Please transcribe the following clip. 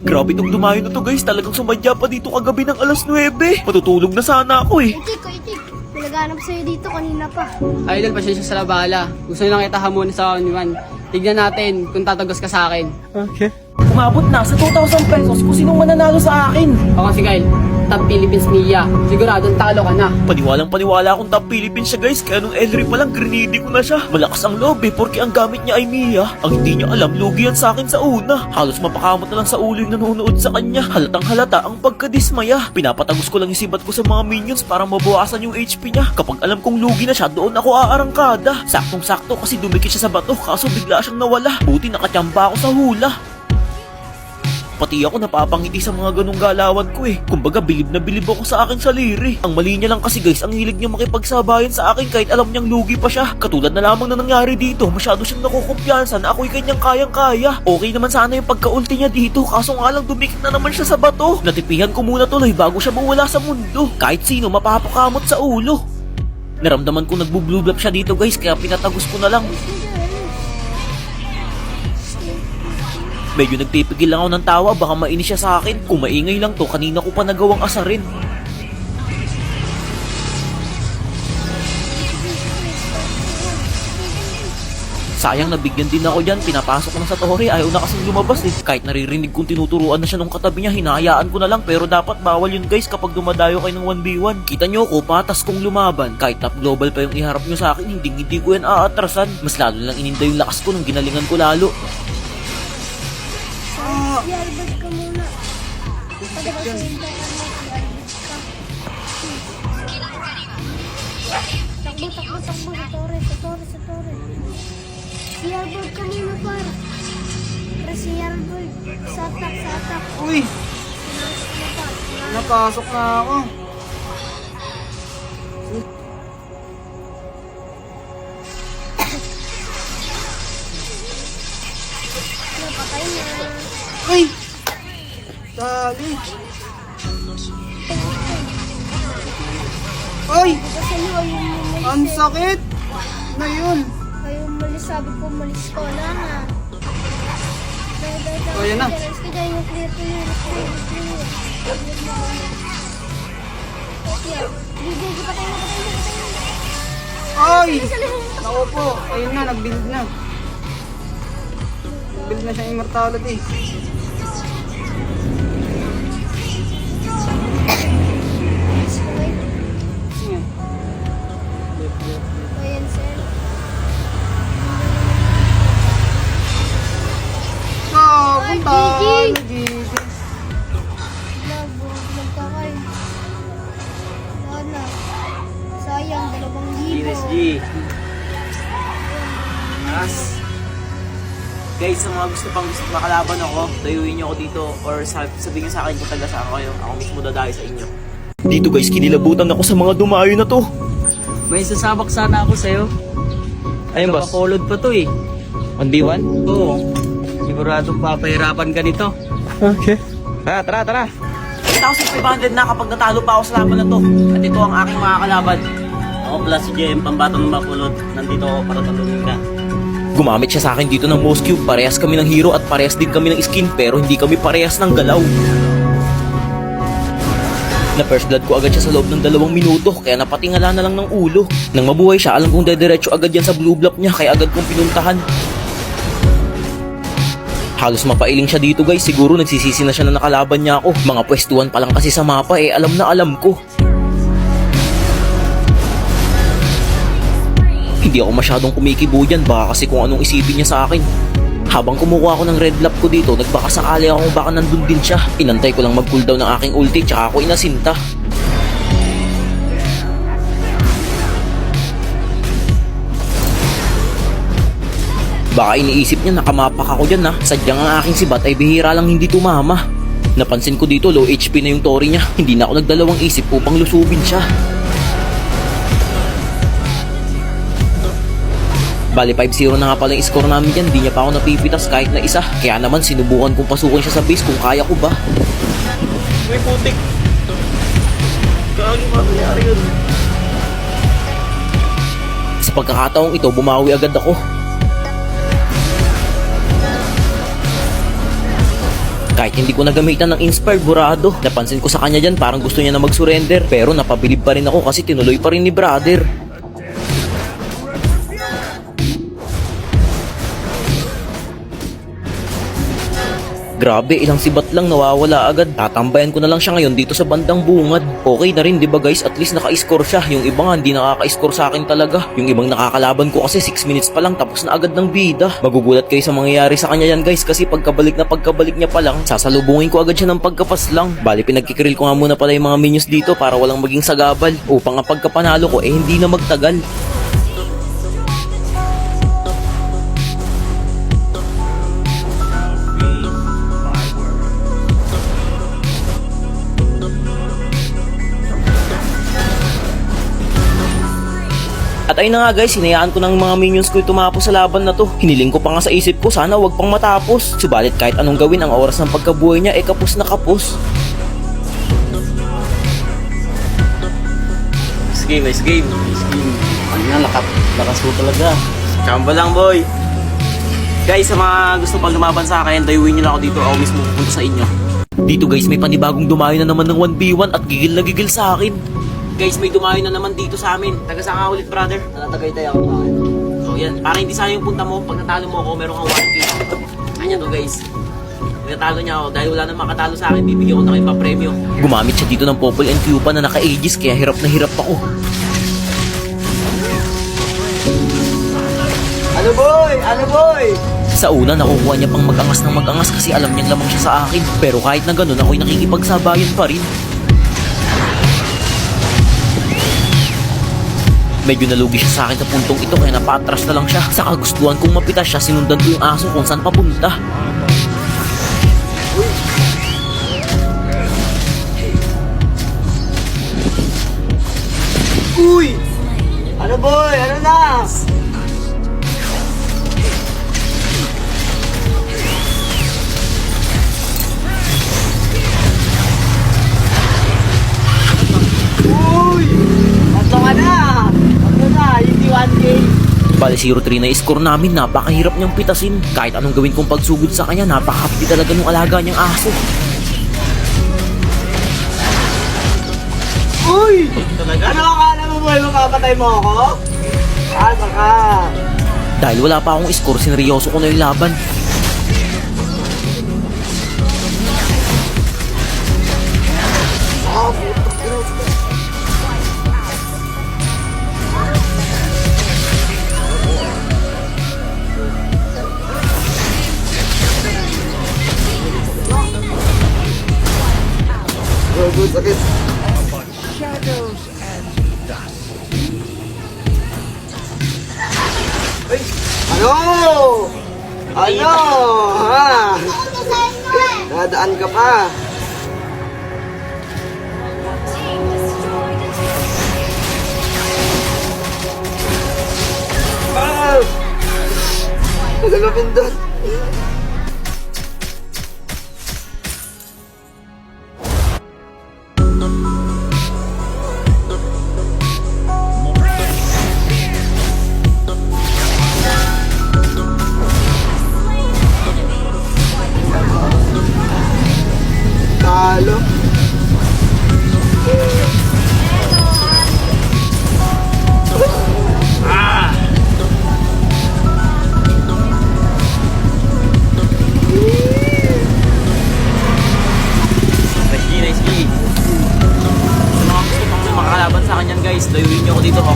Grabe tong dumayo na to guys, talagang sumadya pa dito kagabi ng alas 9. Matutulog na sana ako eh. Itik. Naghanap sa'yo dito kanina pa. Idol, pasensya sa labala. Gusto nyo lang kita hamunin sa 1-1. Tignan natin kung tatagos ka sa akin. Okay. Umabot na sa 2,000 pesos kung sinong mananalo sa akin. Ako si Kyle, top Philippines Mia. Siguradong talo ka na. Paniwalang-paniwala akong top Philippines siya guys, kaya nung Elry pa lang grenade ko na siya. Malakas ang loob eh, porque ang gamit niya ay Mia. Ang hindi niya alam, lugi yan sa akin sa una. Halos mapakamot na lang sa ulo yung nanonood sa kanya. Halatang halata ang pagkadismaya. Pinapatagos ko lang yung sibat ko sa mga minions para mabawasan yung HP niya. Kapag alam kong lugi na siya, doon ako aarangkada. Saktong-sakto kasi dumikit siya sa bato, kaso bigla siyang nawala. Buti nakachamba ako sa hula. Pati ako napapangiti sa mga ganong galawan ko eh. Kumbaga bilib na bilib ako sa aking saliri. Ang mali niya lang kasi guys, ang hilig niya makipagsabayan sa akin kahit alam niyang lugi pa siya. Katulad na lamang na nangyari dito, masyado siyang nakukumpiyansa na ako'y kanyang kayang-kaya. Okay naman sana yung pagkaulti niya dito, kaso nga lang dumikit na naman siya sa bato. Natipihan ko muna tuloy bago siya mawala sa mundo. Kahit sino mapapakamot sa ulo. Naramdaman ko nagbo-blue blop siya dito guys, kaya pinatagos ko na lang. Medyo nagpipigil lang ako ng tawa, baka mainis siya sa akin. Kung maingay lang to, kanina ko pa nagawang asarin. Sayang, nabigyan din ako dyan, pinapasok ko na sa tore, ayaw na kasing lumabas eh. Kahit naririnig kong tinuturuan na siya nung katabi niya, hinahayaan ko na lang. Pero dapat bawal yun guys kapag dumadayo kayo ng 1v1. Kita nyo ko, patas kong lumaban. Kahit top global pa yung iharap nyo sa akin, hindi ko yan aatrasan. Mas lalo lang ininda yung lakas ko nung ginalingan ko lalo. Yarbad ka muna. Pwede ba sa'yo tayo Takbo sa tore. Yarbad ka muna par. Press yarbad. Satak. Uy! Napasok na ako. Napakay na. Uy! Dali! Uy! Kasi nyo ayun mo malis Ang sakit! Na yun! Ayun malis, sabi ko malis ko na na. Oh, yan na. Kaya yung clear to yun. Gigi, patay na. Ay! Naku po! Ayun na, nag-build na. Nag-build na siyang immortality. Sige. Ayan, sir. Punta! Gigi! Nagkakay. Sana. Sayang, 2,000. Guys, sa mga gusto makalaban ako, dayuin niyo ako dito or sabihin niyo sa akin kung taga saan kayo. Ako mismo dadayo sa inyo. Dito guys, kinilabutan ako sa mga dumayo na to. May sasabak sana ako sa'yo. Ayun boss. Nakakolod pa to eh. 1v1? Oo. Siguradong papahirapan ka nito. Okay. Tara. 1,500 na kapag natalo pa ako sa laban na to. At ito ang aking mga kalaban. Ako pala si JM, pambatang mapulot. Nandito ako para talunin ka. Gumamit siya sa akin dito ng Most Cube. Parehas kami ng hero at parehas din kami ng skin, pero hindi kami parehas ng galaw. Na first blood ko agad siya sa loob ng 2 minuto, kaya napatingala na lang ng ulo. Nang mabuhay siya, alam kong dediretso agad yan sa blue block niya, kaya agad kong pinuntahan. Halos mapailing siya dito guys, siguro nagsisisi na siya na nakalaban niya ako. Mga pwestuhan pa lang kasi sa mapa alam na alam ko. Hindi ako masyadong kumikibo dyan, baka kasi kung anong isipin niya sa akin. Habang kumukuha ako ng red lap ko dito, nagbakasakali ako baka nandun din siya. Inantay ko lang mag-cooldown ng aking ulti, tsaka ako inasinta. Baka iniisip niya nakamapak ako dyan ha. Sadyang ang aking sibat ay bihira lang hindi tumama. Napansin ko dito low HP na yung tori niya. Hindi na ako nagdalawang isip upang lusubin siya. Bali 5-0 na nga pala yung score namin dyan. Di niya pa ako napipitas kahit na isa. Kaya naman sinubukan kong pasukan siya sa base kung kaya ko ba. May putik. Kaya mangyari yun. Sa pagkakataong ito, bumawi agad ako. Kahit hindi ko nagamitan ng inspired burado, napansin ko sa kanya dyan parang gusto niya na mag-surrender. Pero napabilib pa rin ako kasi tinuloy pa rin ni brother. Grabe, ilang sibat lang nawawala agad. Tatambayan ko na lang siya ngayon dito sa bandang bungad. Okay na rin, di ba guys? At least naka-score siya. Yung iba nga hindi nakaka-score sa akin talaga. Yung ibang nakakalaban ko kasi 6 minutes pa lang tapos na agad ng bida. Magugulat kayo sa mangyayari sa kanya yan guys kasi pagkabalik niya pa lang, sasalubungin ko agad siya ng pagkapas lang. Bali pinagkikrill ko nga muna pala yung mga minions dito para walang maging sagabal. Upang ang pagkapanalo ko hindi na magtagal. At ayun na nga guys, hinayaan ko ng mga minions ko tumapos sa laban na to. Hiniling ko pa nga sa isip ko, sana wag pang matapos. Subalit kahit anong gawin, ang oras ng pagkabuhay niya kapos na kapos. Nice game, nice game. Nice game. Ano yan, lakas mo talaga. Chamba lang, boy. Guys, sa mga gusto pang lumaban sa akin, dayuin nyo lang ako dito. Ako mismo pupunta sa inyo. Dito guys, may panibagong dumayo na naman ng 1v1 at gigil na gigil sa akin. Guys, may dumayo na naman dito sa amin. Taga saan ka ulit, brother? Tagaytay ako mga. So yan, para hindi sayang yung punta mo, pag natalo mo ako, meron kang 1K. Kanya to guys. Pag natalo niya ako, dahil wala nang makatalo sa akin, bibigyan ko na kayo pa premyo. Gumamit siya dito ng Popol and Cupa na naka-aegis kaya hirap na hirap ako. Ano boy? Ano boy? Sa una, nakukuha niya pang mag-angas ng mag-angas kasi alam niyang lamang siya sa akin. Pero kahit na ganun, ako'y nakikipagsabayan pa rin. Medyo nalugi siya sa akin sa puntong ito kaya napatras na lang siya. Sa kagustuhan kong mapitas siya, sinundan ko yung aso kung saan papunta. Uy! Ano boy? Ano na? Uy! Tatlo ka na! Tatlo na! Hindi 1K! Bali 0-3 na score namin, napakahirap niyang pitasin. Kahit anong gawin kong pagsugod sa kanya, napaka-happy talaga nung alaga niyang aso. Uy! Ano akala mo boy? Makapatay mo ako? Asa ka? Dahil wala pa akong score, sineryoso ko na yung laban. Ano? Ano? Ha? Nadaan ka pa. Ah! Nagalapin doon. Talo. Nice G. Sa mga gusto pang makakalaban sa akin yan guys, dayuin nyo ako dito. Ako